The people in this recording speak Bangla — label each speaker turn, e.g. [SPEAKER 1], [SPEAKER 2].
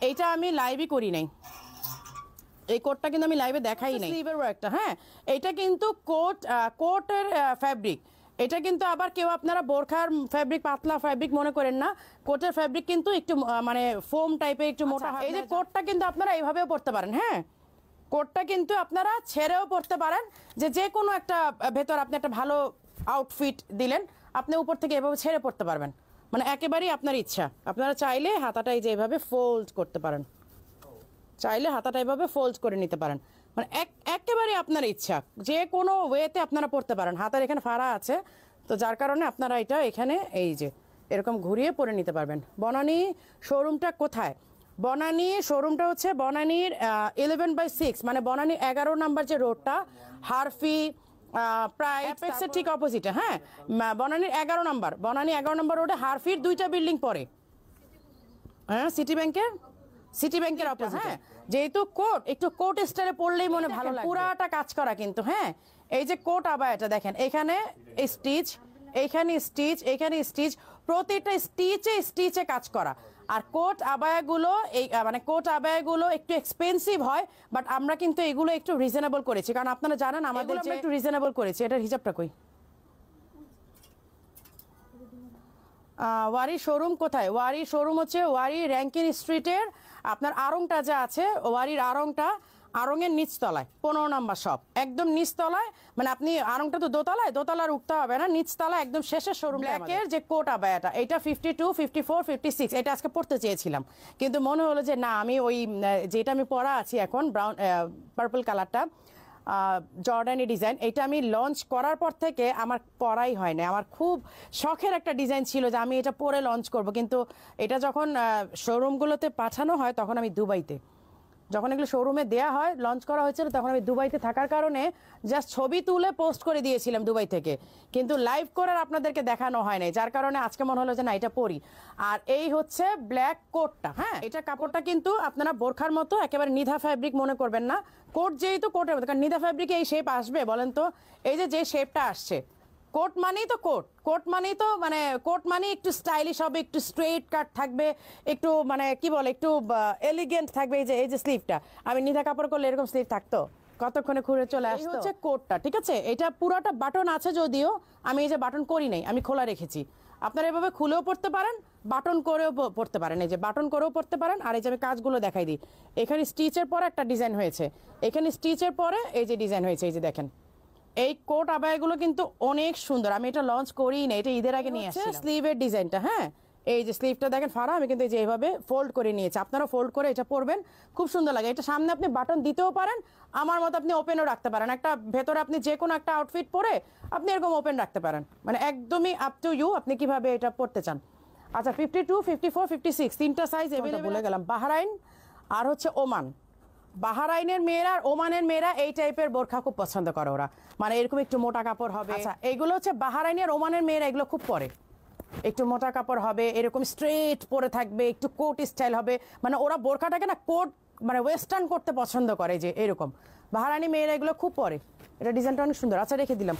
[SPEAKER 1] এইটা আমি লাইভই করি নাই, এই কোটটা কিন্তু আমি লাইভে দেখাই নাই। স্লিভের ওয়ার্কটা, হ্যাঁ এটা কিন্তু কোটের ফ্যাব্রিক। এটা কিন্তু আবার কেউ আপনারা বোরখার ফ্যাব্রিক পাতলা ফ্যাব্রিক মনে করেন না, কোটের ফ্যাব্রিক কিন্তু একটু মানে ফোম টাইপের একটু মোটা। এই যে কোটটা কিন্তু আপনারা এইভাবেও পরতে পারেন, হ্যাঁ কোটটা কিন্তু আপনারা ছেড়েও পরতে পারেন, যে কোনো একটা ভেতর আপনি একটা ভালো আউটফিট দিলেন, আপনি উপর থেকে এভাবে ছেড়ে পরতে পারবেন, মানে একেবারেই আপনার ইচ্ছা। আপনারা চাইলে হাতাটা এই যে এভাবে ফোল্ড করতে পারেন, চাইলে হাতাটা এভাবে ফোল্ড করে নিতে পারেন, মানে একেবারে আপনার ইচ্ছা, যে কোনো ওয়েতে আপনারা পরতে পারেন। হাতার এখানে ফাড়া আছে, তো যার কারণে আপনারা এটা এখানে এই যে এরকম ঘুরিয়ে পরে নিতে পারবেন। বনানী শোরুমটা কোথায়? বনানী শোরুমটা হচ্ছে বনানীর 11/6, মানে বনানী 11 নাম্বার যে রোডটা, হারফি প্রায় অ্যাপেক্সের ঠিক অপোজিটে, হ্যাঁ বনানীর 11 নাম্বার, বনানী 11 নাম্বার রোডে হারফির 2টা বিল্ডিং পরে, হ্যাঁ সিটি ব্যাংকের অপোজিটে। হ্যাঁ যেহেতু কোট একটু কোট স্টাইলে পরলেই মনে ভালো লাগে, পুরাটা কাজ করা কিন্তু। হ্যাঁ এই যে কোট আবায়াটা দেখেন, এখানে স্টিচ, এইখানে স্টিচ, এখানে স্টিচ, প্রতিটা স্টিচে কাজ করা। আর কোট আবায়াগুলো এই মানে কোট আবায়াগুলো একটু এক্সপেন্সিভ হয়, বাট আমরা কিন্তু এগুলো একটু রিজনেবল করেছি, কারণ আপনারা জানেন আমাদের যে একটু রিজনেবল করেছি। এটার হিসাবটা কই? ওয়ারি শোরুম কোথায়? ওয়ারি শোরুম হচ্ছে ওয়ারি র্যাঙ্কিন স্ট্রিটের আপনার আড়ংটা যা আছে, ওয়ারির আড়ংয়ের নিচতলায় 15 নাম্বার শপ, একদম নিচতলায়। মানে আপনি আড়ংটা তো দোতলার উঠতে হবে না, নিচতলা একদম শেষের শোরুম। ব্ল্যাকের যে কোট আবায়াটা, এটা 52, 54, 56, এটা আজকে পড়তে চেয়েছিলাম, কিন্তু মনে হলো যে না, আমি ওই যেটা আমি পরা আছি এখন ব্রাউন পার্পল কালারটা, জর্ডানি ডিজাইন, এটা আমি লঞ্চ করার পর থেকে আমার পরাই হয় না। আমার খুব শখের একটা ডিজাইন ছিল যে আমি এটা পরে লঞ্চ করব, কিন্তু এটা যখন শোরুমগুলোতে পাঠানো হয় তখন আমি দুবাইতে, যখন এগুলো শোরুমে দেয়া হয় লঞ্চ করা হয়েছিল তখন আমি দুবাইতে থাকার কারণে জাস্ট ছবি তুলে পোস্ট করে দিয়েছিলাম দুবাই থেকে, কিন্তু লাইভ করার আপনাদেরকে দেখানো হয় নাই, যার কারণে আজকে মনে হলো যে না এটা পরি। আর এই হচ্ছে ব্ল্যাক কোটটা, হ্যাঁ এটা কাপড়টা কিন্তু আপনারা বোরখার মতো একেবারে নিধা ফ্যাব্রিক মনে করবেন না, কোট যেহেতু কোটের মতো, কারণ নিধা ফ্যাব্রিকে এই শেপ আসবে বলেন তো? এই যে শেপটা আসছে, কোট মানেই তো কোট মানেই তো মানে কোট মানে একটু স্টাইলিশ হবে, একটু স্ট্রেট কাট থাকবে, একটু মানে কি বলে একটু এলিগেন্ট থাকবে। এই যে স্লিভটা, আমি নিধা কাপড় করলে এরকম স্লিভ থাকতো, কতক্ষণে খুলে চলে আসতো। হচ্ছে কোটটা, ঠিক আছে? এটা পুরোটা বাটন আছে, যদিও আমি এই যে বাটন করি নাই, আমি খোলা রেখেছি। আপনারা এভাবে খুলেও পড়তে পারেন, বাটন করেও পড়তে পারেন, এই যে বাটন করেও পড়তে পারেন। আর এই যে আমি কাজগুলো দেখাই দিই, এখানে স্টিচের পরে একটা ডিজাইন হয়েছে, এখানে স্টিচের পরে এই যে ডিজাইন হয়েছে, এই যে দেখেন। এই কোট আবায়াগুলো কিন্তু অনেক সুন্দর, আমি এটা লঞ্চ করিই না, এটা ঈদের আগে নিয়ে আসছি। স্লিভের ডিজাইনটা, হ্যাঁ এই যে স্লিভটা দেখেন ফাড়া, আমি কিন্তু এই যে এইভাবে ফোল্ড করে নিয়েছি, আপনারা ফোল্ড করে এটা পরবেন, খুব সুন্দর লাগে। এটা সামনে আপনি বাটন দিতেও পারেন, আমার মতো আপনি ওপেনও রাখতে পারেন, একটা ভেতরে আপনি যে কোনো একটা আউটফিট পরে আপনি এরকম ওপেন রাখতে পারেন, মানে একদমই আপ টু ইউ আপনি কিভাবে এটা পরতে চান। আচ্ছা 52, 54, 56 তিনটা সাইজ এভেলেবল। ভুলে গেলাম, বাহরাইন আর হচ্ছে ওমান। বাহরাইনের মেয়েরা আর ওমানের মেয়েরা এই টাইপের বোরখা খুব পছন্দ করে, ওরা মানে এরকম একটু মোটা কাপড় হবে। আচ্ছা এইগুলো হচ্ছে বাহরাইনের ওমানের মেয়েরা এগুলো খুব পরে, একটু মোটা কাপড় হবে, এরকম স্ট্রেট পরে থাকবে, একটু কোট স্টাইল হবে, মানে ওরা বোরখাটাকে না কোট মানে ওয়েস্টার্ন করতে পছন্দ করে, যে এরকম বাহরাইনি মেয়েরা এগুলো খুব পরে। এটা ডিজাইনটা অনেক সুন্দর। আচ্ছা রেখে দিলাম।